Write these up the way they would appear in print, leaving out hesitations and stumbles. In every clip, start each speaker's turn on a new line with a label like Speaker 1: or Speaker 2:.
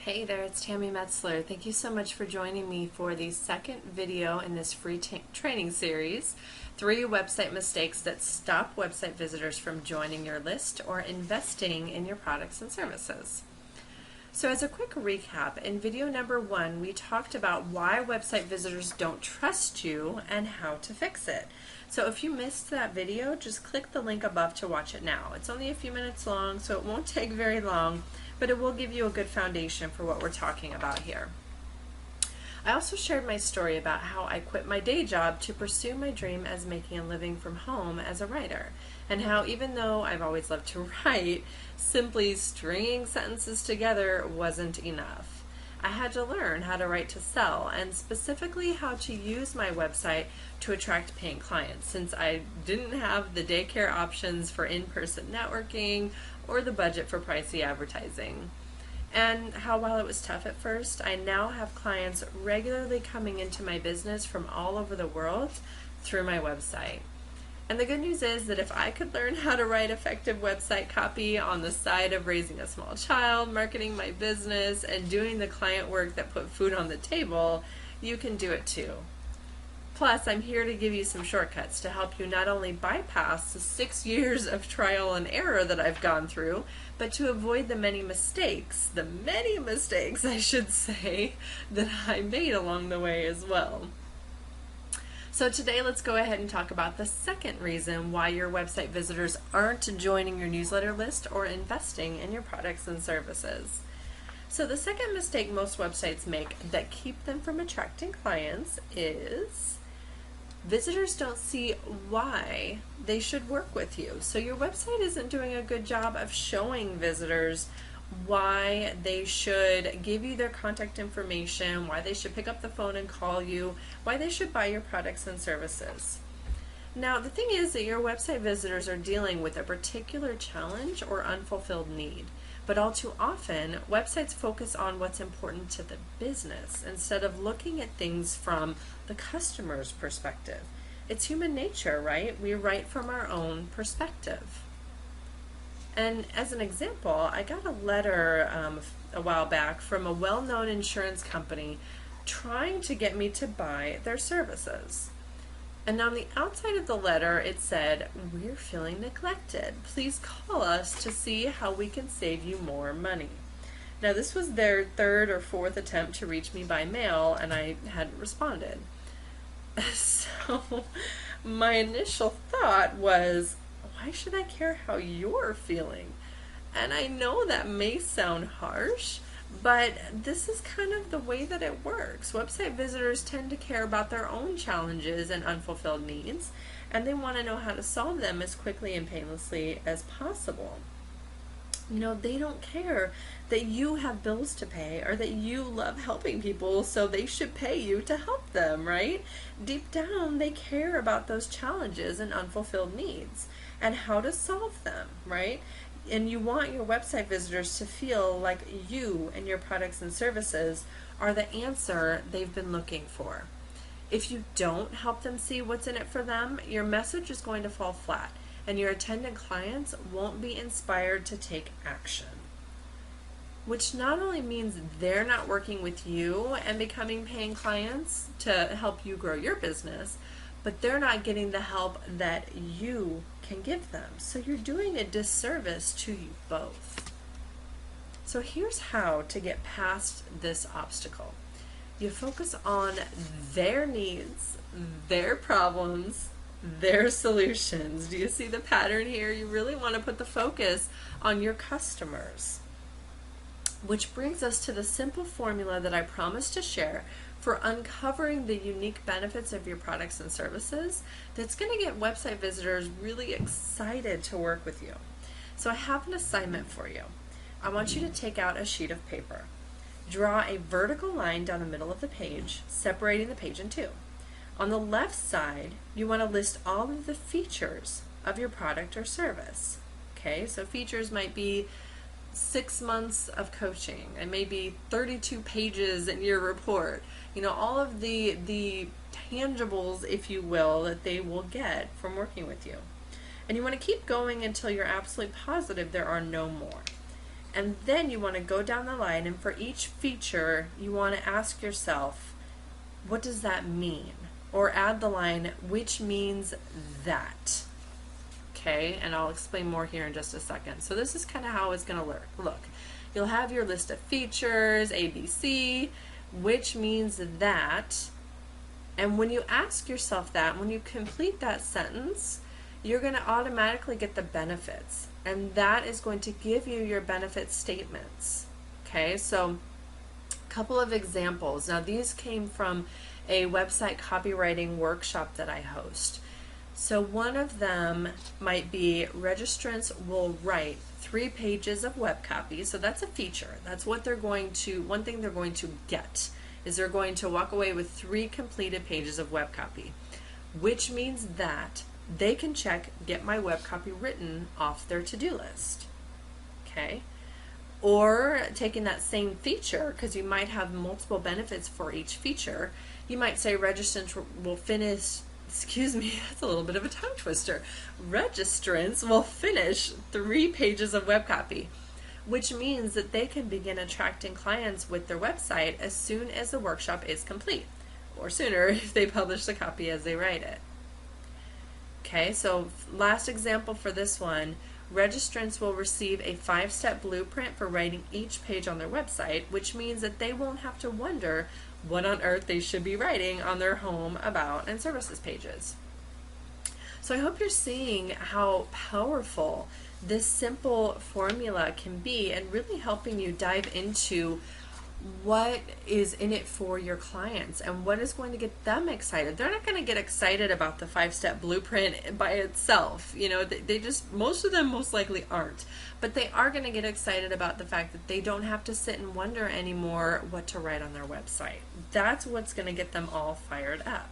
Speaker 1: Hey there, it's Tammy Metzler. Thank you so much for joining me for the second video in this free training series, 3 website mistakes that stop website visitors from joining your list or investing in your products and services. So as a quick recap, in video number 1, we talked about why website visitors don't trust you and how to fix it. So if you missed that video, just click the link above to watch it now. It's only a few minutes long, so it won't take very long, but it will give you a good foundation for what we're talking about here. I also shared my story about how I quit my day job to pursue my dream as making a living from home as a writer, and how even though I've always loved to write, simply stringing sentences together wasn't enough. I had to learn how to write to sell, and specifically how to use my website to attract paying clients, since I didn't have the daycare options for in-person networking or the budget for pricey advertising. And how while it was tough at first, I now have clients regularly coming into my business from all over the world through my website. And the good news is that if I could learn how to write effective website copy on the side of raising a small child, marketing my business, and doing the client work that put food on the table, you can do it too. Plus, I'm here to give you some shortcuts to help you not only bypass the 6 years of trial and error that I've gone through, but to avoid the many mistakes I should say, that I made along the way as well. So today let's go ahead and talk about the second reason why your website visitors aren't joining your newsletter list or investing in your products and services. So the second mistake most websites make that keep them from attracting clients is visitors don't see why they should work with you. So your website isn't doing a good job of showing visitors why they should give you their contact information, why they should pick up the phone and call you, why they should buy your products and services. Now, the thing is that your website visitors are dealing with a particular challenge or unfulfilled need. But all too often, websites focus on what's important to the business instead of looking at things from the customer's perspective. It's human nature, right? We write from our own perspective. And as an example, I got a letter a while back from a well-known insurance company trying to get me to buy their services. And on the outside of the letter, it said, "We're feeling neglected. Please call us to see how we can save you more money." Now, this was their 3rd or 4th attempt to reach me by mail, and I hadn't responded. So my initial thought was, why should I care how you're feeling? And I know that may sound harsh, but this is kind of the way that it works. Website visitors tend to care about their own challenges and unfulfilled needs, and they want to know how to solve them as quickly and painlessly as possible. You know, they don't care that you have bills to pay or that you love helping people, so they should pay you to help them, right? Deep down, they care about those challenges and unfulfilled needs and how to solve them, right? And you want your website visitors to feel like you and your products and services are the answer they've been looking for. If you don't help them see what's in it for them, your message is going to fall flat, and your attendant clients won't be inspired to take action. Which not only means they're not working with you and becoming paying clients to help you grow your business, but they're not getting the help that you can give them. So you're doing a disservice to you both. So here's how to get past this obstacle. You focus on their needs, their problems, their solutions. Do you see the pattern here? You really want to put the focus on your customers. Which brings us to the simple formula that I promised to share for uncovering the unique benefits of your products and services that's going to get website visitors really excited to work with you. So I have an assignment for you. I want you to take out a sheet of paper. Draw a vertical line down the middle of the page, separating the page in 2. On the left side, you want to list all of the features of your product or service. Okay, so features might be 6 months of coaching and maybe 32 pages in your report. You know, all of the tangibles, if you will, that they will get from working with you. And you want to keep going until you're absolutely positive there are no more. And then you want to go down the line, and for each feature, you want to ask yourself, what does that mean? Or add the line, which means that. Okay, and I'll explain more here in just a second. So this is kind of how it's going to look. You'll have your list of features, ABC, which means that. And when you ask yourself that, when you complete that sentence, you're going to automatically get the benefits. And that is going to give you your benefit statements. Okay, so a couple of examples. Now these came from a website copywriting workshop that I host. So one of them might be registrants will write 3 pages of web copy. So that's a feature. That's what they're going to, one thing they're going to get is they're going to walk away with 3 completed pages of web copy, which means that they can check get my web copy written off their to-do list. Okay? Or taking that same feature, because you might have multiple benefits for each feature, you might say registrants will finish, excuse me, that's a little bit of a tongue twister. Registrants will finish 3 pages of web copy, which means that they can begin attracting clients with their website as soon as the workshop is complete, or sooner if they publish the copy as they write it. Okay, so last example for this one, registrants will receive a 5-step blueprint for writing each page on their website, which means that they won't have to wonder what on earth they should be writing on their home, about, and services pages. So I hope you're seeing how powerful this simple formula can be, and really helping you dive into what is in it for your clients and what is going to get them excited. They're not going to get excited about the 5-step blueprint by itself. You know, they just, most of them most likely aren't. But they are going to get excited about the fact that they don't have to sit and wonder anymore what to write on their website. That's what's going to get them all fired up.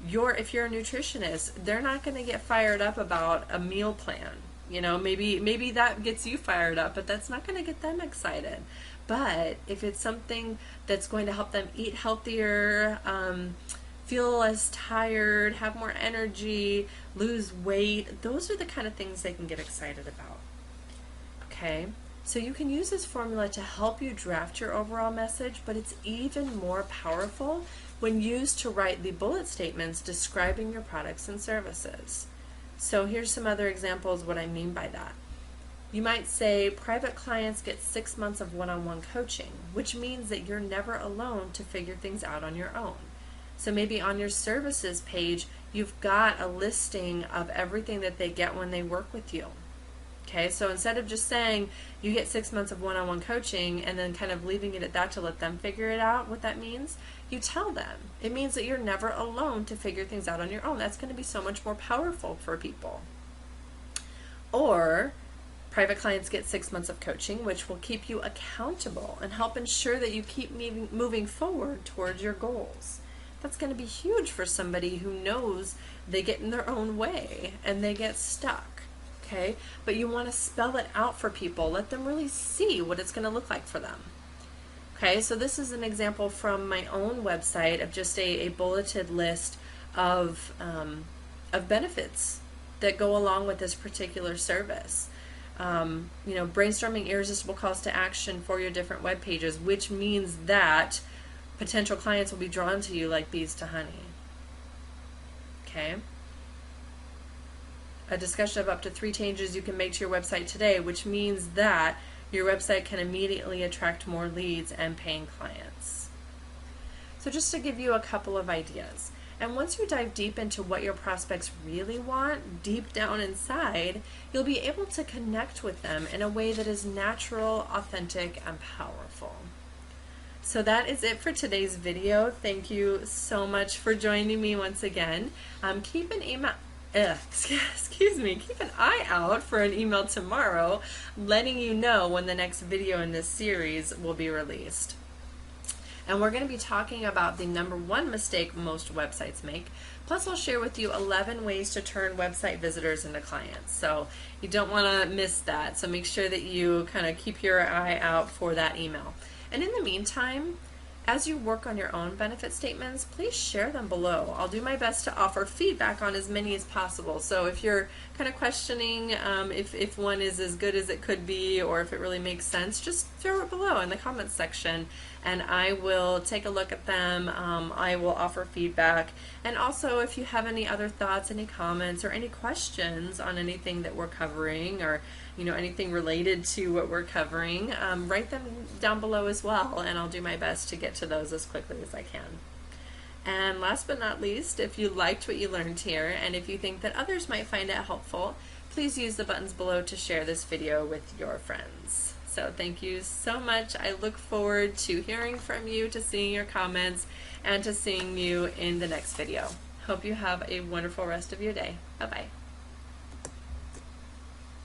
Speaker 1: If you're a nutritionist, they're not going to get fired up about a meal plan. You know, maybe that gets you fired up, but that's not going to get them excited. But if it's something that's going to help them eat healthier, feel less tired, have more energy, lose weight, those are the kind of things they can get excited about. Okay, so you can use this formula to help you draft your overall message, but it's even more powerful when used to write the bullet statements describing your products and services. So here's some other examples of what I mean by that. You might say private clients get 6 months of one-on-one coaching, which means that you're never alone to figure things out on your own. So maybe on your services page, you've got a listing of everything that they get when they work with you. Okay, so instead of just saying you get 6 months of one-on-one coaching and then kind of leaving it at that to let them figure it out what that means, you tell them. It means that you're never alone to figure things out on your own. That's going to be so much more powerful for people. Or private clients get 6 months of coaching, which will keep you accountable and help ensure that you keep moving forward towards your goals. That's going to be huge for somebody who knows they get in their own way and they get stuck. Okay, but you want to spell it out for people. Let them really see what it's going to look like for them. Okay, so this is an example from my own website of just a bulleted list of benefits that go along with this particular service. You know, brainstorming irresistible calls to action for your different web pages, which means that potential clients will be drawn to you like bees to honey. Okay. A discussion of up to 3 changes you can make to your website today, which means that your website can immediately attract more leads and paying clients. So just to give you a couple of ideas. And once you dive deep into what your prospects really want, deep down inside, you'll be able to connect with them in a way that is natural, authentic, and powerful. So that is it for today's video. Thank you so much for joining me once again. Keep an eye out for an email tomorrow letting you know when the next video in this series will be released. And we're going to be talking about the #1 mistake most websites make. Plus I'll share with you 11 ways to turn website visitors into clients. So you don't want to miss that. So make sure that you kind of keep your eye out for that email. And in the meantime, as you work on your own benefit statements, please share them below. I'll do my best to offer feedback on as many as possible. So if you're kind of questioning if one is as good as it could be or if it really makes sense, just throw it below in the comments section and I will take a look at them. I will offer feedback. And also if you have any other thoughts, any comments, or any questions on anything that we're covering, or anything related to what we're covering, write them down below as well, and I'll do my best to get to those as quickly as I can. And last but not least, if you liked what you learned here, and if you think that others might find it helpful, please use the buttons below to share this video with your friends. So thank you so much. I look forward to hearing from you, to seeing your comments, and to seeing you in the next video. Hope you have a wonderful rest of your day. Bye-bye.